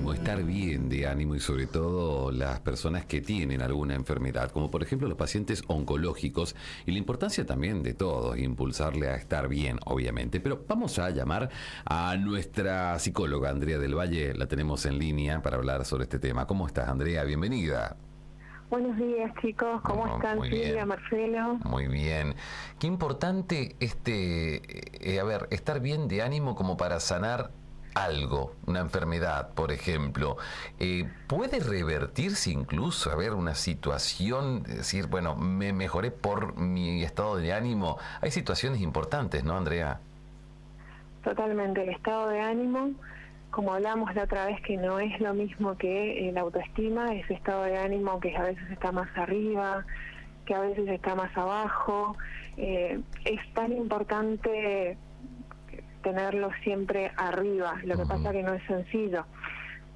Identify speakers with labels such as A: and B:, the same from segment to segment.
A: ánimo, estar bien de ánimo y sobre todo las personas que tienen alguna enfermedad, como por ejemplo los pacientes oncológicos y la importancia también de todos, impulsarle a estar bien, obviamente. Pero vamos a llamar a nuestra psicóloga Andrea del Valle, la tenemos en línea para hablar sobre este tema. ¿Cómo estás, Andrea? Bienvenida.
B: Buenos días, chicos. ¿Cómo están, Silvia, Marcelo?
A: Muy bien. Qué importante estar bien de ánimo como para sanar algo, una enfermedad, por ejemplo. ¿Puede revertirse incluso, una situación, decir, bueno, me mejoré por mi estado de ánimo? Hay situaciones importantes, ¿no, Andrea?
B: Totalmente. El estado de ánimo, como hablamos la otra vez, que no es lo mismo que la autoestima, ese estado de ánimo que a veces está más arriba, que a veces está más abajo. Es tan importante tenerlo siempre arriba. Lo que pasa que no es sencillo.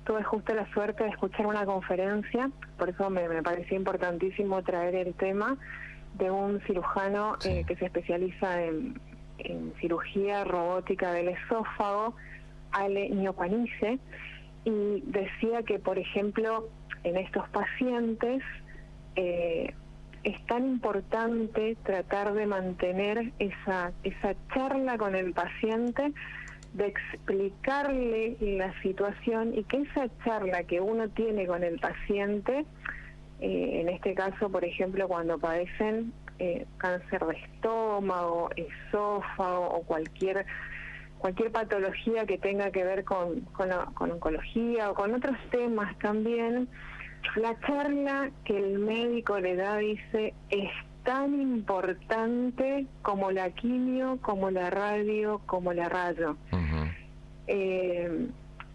B: Tuve justo la suerte de escuchar una conferencia, por eso me pareció importantísimo traer el tema de un cirujano que se especializa en cirugía robótica del esófago, Ale Ñopanice, y decía que, por ejemplo, en estos pacientes es tan importante tratar de mantener esa charla con el paciente, de explicarle la situación y que esa charla que uno tiene con el paciente, en este caso, por ejemplo, cuando padecen cáncer de estómago, esófago o cualquier patología que tenga que ver con oncología o con otros temas también, la charla que el médico le da, dice, es tan importante como la quimio, como la radio, como la rayo.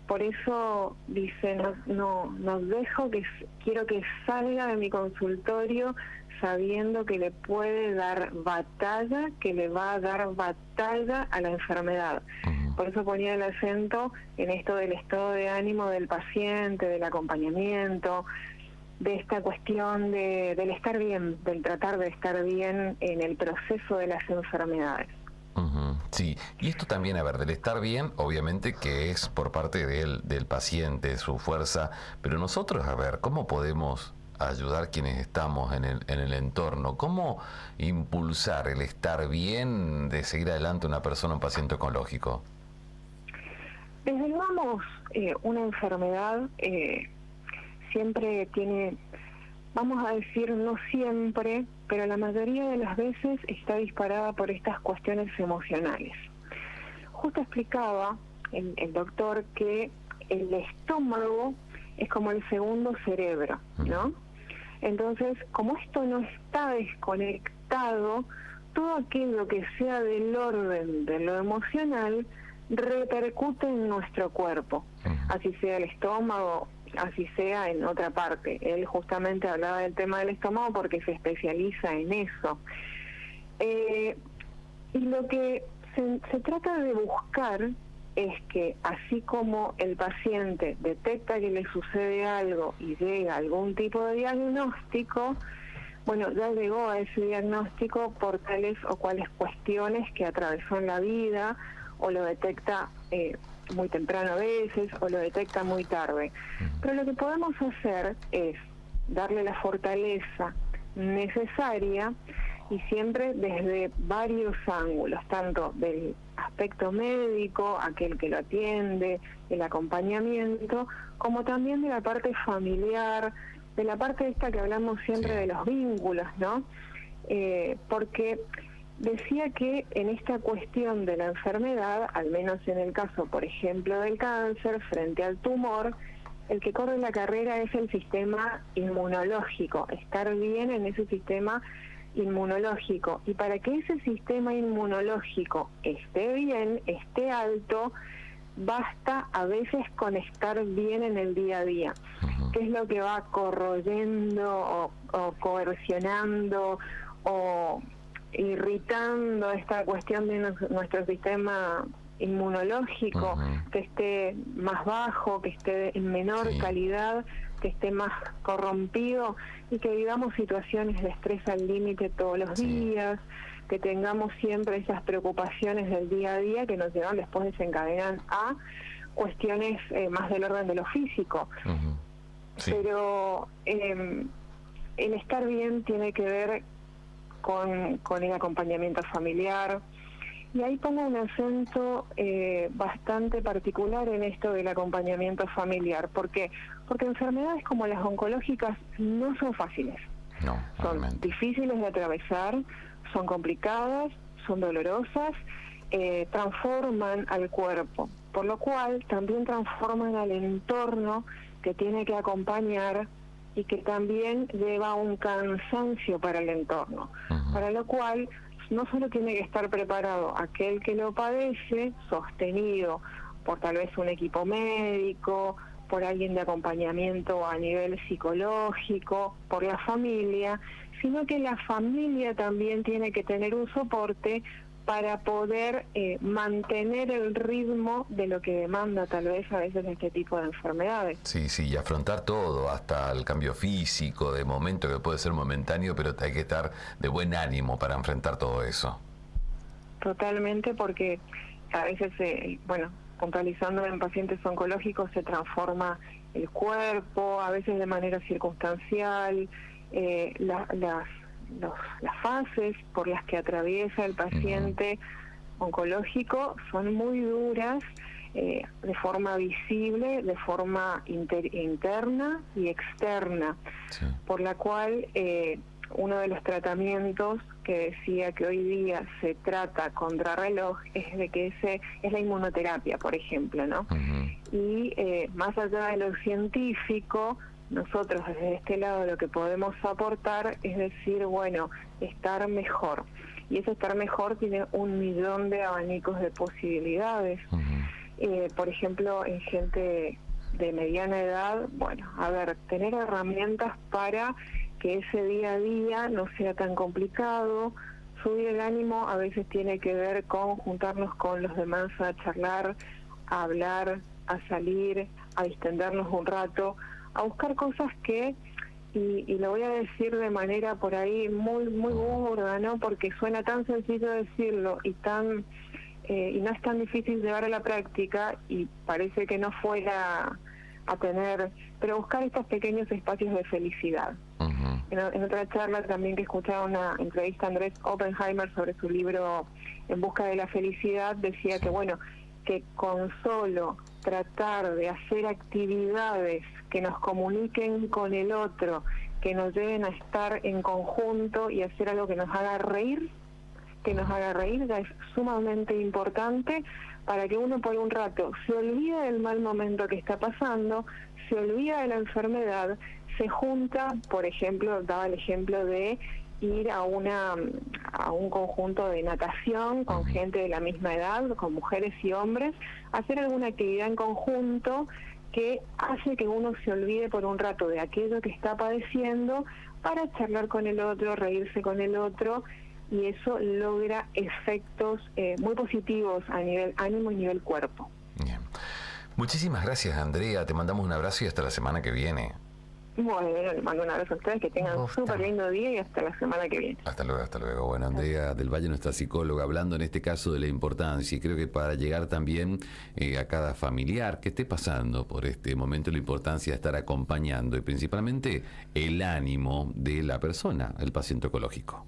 B: Por eso dice, no dejo quiero que salga de mi consultorio sabiendo que le puede dar batalla, que le va a dar batalla a la enfermedad. Por eso ponía el acento en esto del estado de ánimo del paciente, del acompañamiento, de esta cuestión del estar bien, del tratar de estar bien en el proceso de las enfermedades.
A: Sí, y esto también, del estar bien, obviamente que es por parte del paciente, su fuerza, pero nosotros, ¿cómo podemos ayudar quienes estamos en el entorno? ¿Cómo impulsar el estar bien de seguir adelante una persona, un paciente oncológico?
B: Desde luego, una enfermedad siempre tiene, vamos a decir, no siempre, pero la mayoría de las veces está disparada por estas cuestiones emocionales. Justo explicaba el doctor que el estómago es como el segundo cerebro, ¿no? Entonces, como esto no está desconectado, todo aquello que sea del orden de lo emocional repercute en nuestro cuerpo, así sea el estómago, así sea en otra parte. Él justamente hablaba del tema del estómago porque se especializa en eso. Y lo que se trata de buscar es que, así como el paciente detecta que le sucede algo y llega a algún tipo de diagnóstico, bueno, ya llegó a ese diagnóstico por tales o cuales cuestiones que atravesó en la vida, o lo detecta muy temprano a veces, o lo detecta muy tarde. Pero lo que podemos hacer es darle la fortaleza necesaria, y siempre desde varios ángulos, tanto del aspecto médico, aquel que lo atiende, el acompañamiento, como también de la parte familiar, de la parte esta que hablamos siempre de los vínculos, ¿no? Porque decía que en esta cuestión de la enfermedad, al menos en el caso, por ejemplo, del cáncer frente al tumor, el que corre la carrera es el sistema inmunológico, estar bien en ese sistema inmunológico. Y para que ese sistema inmunológico esté bien, esté alto, basta a veces con estar bien en el día a día, que es lo que va corroyendo o coercionando o irritando esta cuestión de nuestro sistema inmunológico, que esté más bajo, que esté en menor calidad, que esté más corrompido, y que vivamos situaciones de estrés al límite todos los días, que tengamos siempre esas preocupaciones del día a día que nos llevan, después desencadenan a cuestiones más del orden de lo físico.
A: Sí.
B: Pero el estar bien tiene que ver con el acompañamiento familiar, y ahí pongo un acento bastante particular en esto del acompañamiento familiar. ¿Por qué? Porque enfermedades como las oncológicas no son fáciles.
A: No,
B: son
A: realmente
B: difíciles de atravesar, son complicadas, son dolorosas, transforman al cuerpo, por lo cual también transforman al entorno que tiene que acompañar, y que también lleva un cansancio para el entorno, para lo cual no solo tiene que estar preparado aquel que lo padece, sostenido por tal vez un equipo médico, por alguien de acompañamiento a nivel psicológico, por la familia, sino que la familia también tiene que tener un soporte para poder mantener el ritmo de lo que demanda tal vez a veces este tipo de enfermedades.
A: Sí, sí, y afrontar todo, hasta el cambio físico, de momento que puede ser momentáneo, pero hay que estar de buen ánimo para enfrentar todo eso.
B: Totalmente, porque a veces, puntualizando en pacientes oncológicos, se transforma el cuerpo, a veces de manera circunstancial, las fases por las que atraviesa el paciente oncológico son muy duras, de forma visible, de forma interna y externa,
A: Sí.
B: por la cual uno de los tratamientos que decía que hoy día se trata contrarreloj es la inmunoterapia, por ejemplo, ¿no? Y más allá de lo científico, nosotros desde este lado lo que podemos aportar es decir, bueno, estar mejor. Y ese estar mejor tiene 1.000.000 de abanicos de posibilidades. Por ejemplo, en gente de mediana edad, tener herramientas para que ese día a día no sea tan complicado. Subir el ánimo a veces tiene que ver con juntarnos con los demás a charlar, a hablar, a salir, a distendernos un rato, a buscar cosas que, y lo voy a decir de manera por ahí muy burda, ¿no? Porque suena tan sencillo decirlo y no es tan difícil llevar a la práctica, y parece que no fuera a tener, pero buscar estos pequeños espacios de felicidad. En otra charla también que escuchaba una entrevista a Andrés Oppenheimer sobre su libro En busca de la felicidad, decía que con solo tratar de hacer actividades que nos comuniquen con el otro, que nos lleven a estar en conjunto y hacer algo que nos haga reír, ya es sumamente importante para que uno por un rato se olvide del mal momento que está pasando, se olvida de la enfermedad, se junta, por ejemplo, daba el ejemplo de ir a un conjunto de natación con gente de la misma edad, con mujeres y hombres, hacer alguna actividad en conjunto que hace que uno se olvide por un rato de aquello que está padeciendo para charlar con el otro, reírse con el otro, y eso logra efectos muy positivos a nivel ánimo y nivel cuerpo.
A: Bien. Muchísimas gracias, Andrea. Te mandamos un abrazo y hasta la semana que viene.
B: Bueno, les mando un abrazo a ustedes, que tengan un súper lindo día y hasta la semana que viene.
A: Hasta luego, hasta luego. Bueno, Andrea del Valle, nuestra psicóloga, hablando en este caso de la importancia, y creo que para llegar también a cada familiar que esté pasando por este momento, la importancia de estar acompañando y principalmente el ánimo de la persona, el paciente oncológico.